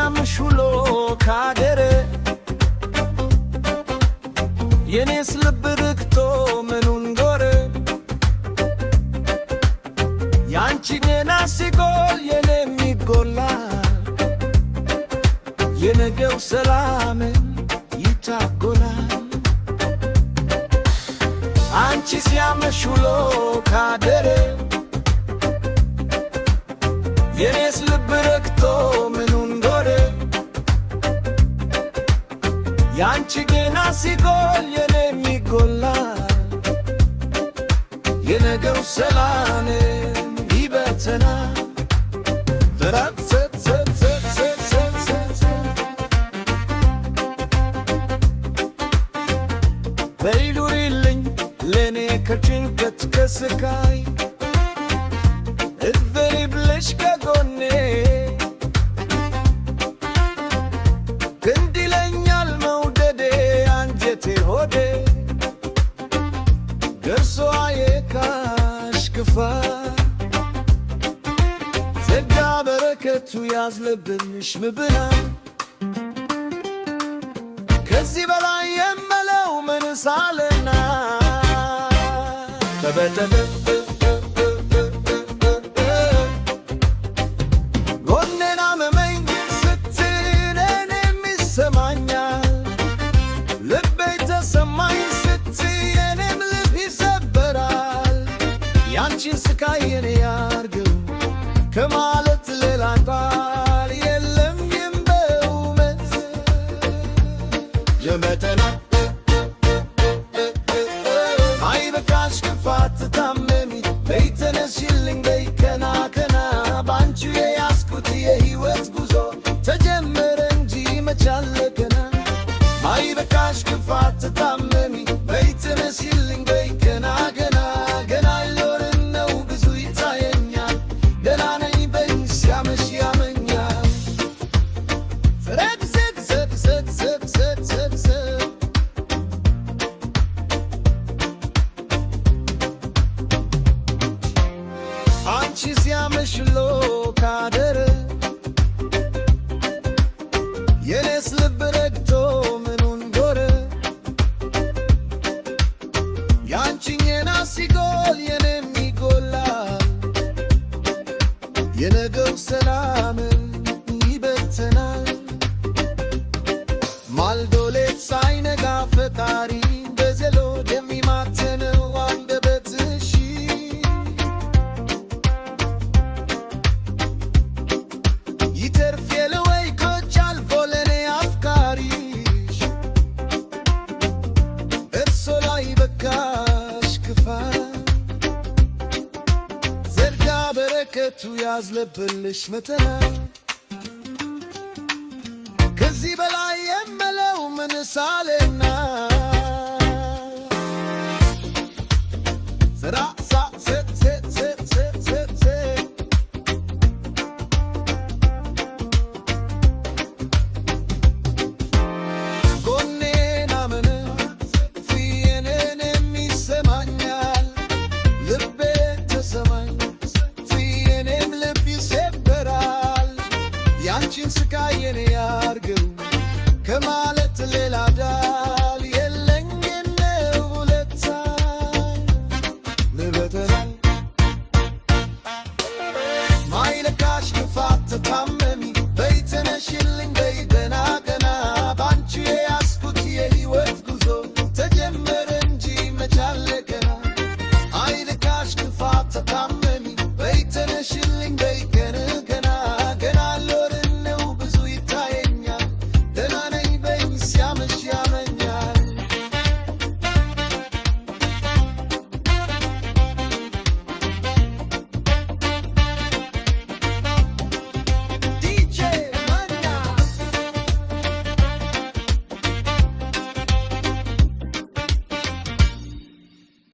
ሲያምሽ ውሎ ካደረ የኔስ ልብ ርክቶ ምኑን ዞረ ያንቺ ገና ሲጎል የኔም ይጎላል የነገው ሰላምን ይታጎላል አንቺ ሲያምሽ ውሎ ካደረ የኔስ ልብ ረክቶ ምኑን ዞረ ያንቺ ገና ሲጎል የኔም ይጎላል የነገው ሰላምን ይበተናል በይሉሪልኝ ለኔ ከጭንቀት ከስቃይ እድበሪ ብለሽ ከጎኔ ግድ ይለኛል መውደዴ አንጀቴ ሆዴ ገርሶ የካሽክፋ ጸጋ በረከቱ ያዝለብንሽ ምብና ከዚህ በላይ የመለው ምን ሳለና ተበተተ ጎኔን አመመኝ ስትል እኔም ይሰማኛል ልቤ ተሰማኝ ስትል የኔም ልብ ይሰበራል ያንቺን ስቃይ የኔ ያርገው ከማለት ሌላ ቃል የለም የምበውመት የመተና አይበቃሽ ክፋት ታመሚ በይተነሽልኝ በይ ከና ከና ባንቺ የያዝኩት የሕይወት ጉዞ ተጀመረ እንጂ መቻለከና አይበቃሽ ክፋት ታመሚ በይተነሽልኝ በይ ከና ከና ገና ሊኖርን ነው ብዙ ይታየኛል ገና ነኝ በይ ሲያመሽ ያመኛል አንቺ ሲያመሽ ውሎ ካደረ የኔስ ልብ ረግቶ ምኑን ዞረ ያንቺን ገና ሲጎል የኔም ይጎላል የነገው ሰላምን ይበተናል ማልዶ ሌት ሳይነጋ ፈጣሪ በዘሎ የሚማተነው አንደበትሽ ይተርፍ የለ ወይ ኮች አልፎ ለኔ አፍቃሪሽ እርሶ ላይ በካሽ ክፋት ዘርጋ በረከቱ ያዝለብልሽ መተና ከዚህ በላይ የመለው ምን ሳለና ስራ ጎኔን አመነ ፊየኔንም ይሰማኛል ልቤ ተሰማኝ ፊየኔም ልብ ይሰበራል ያንቺን ስቃይ የኔ ያርገው ከማለት ሌላ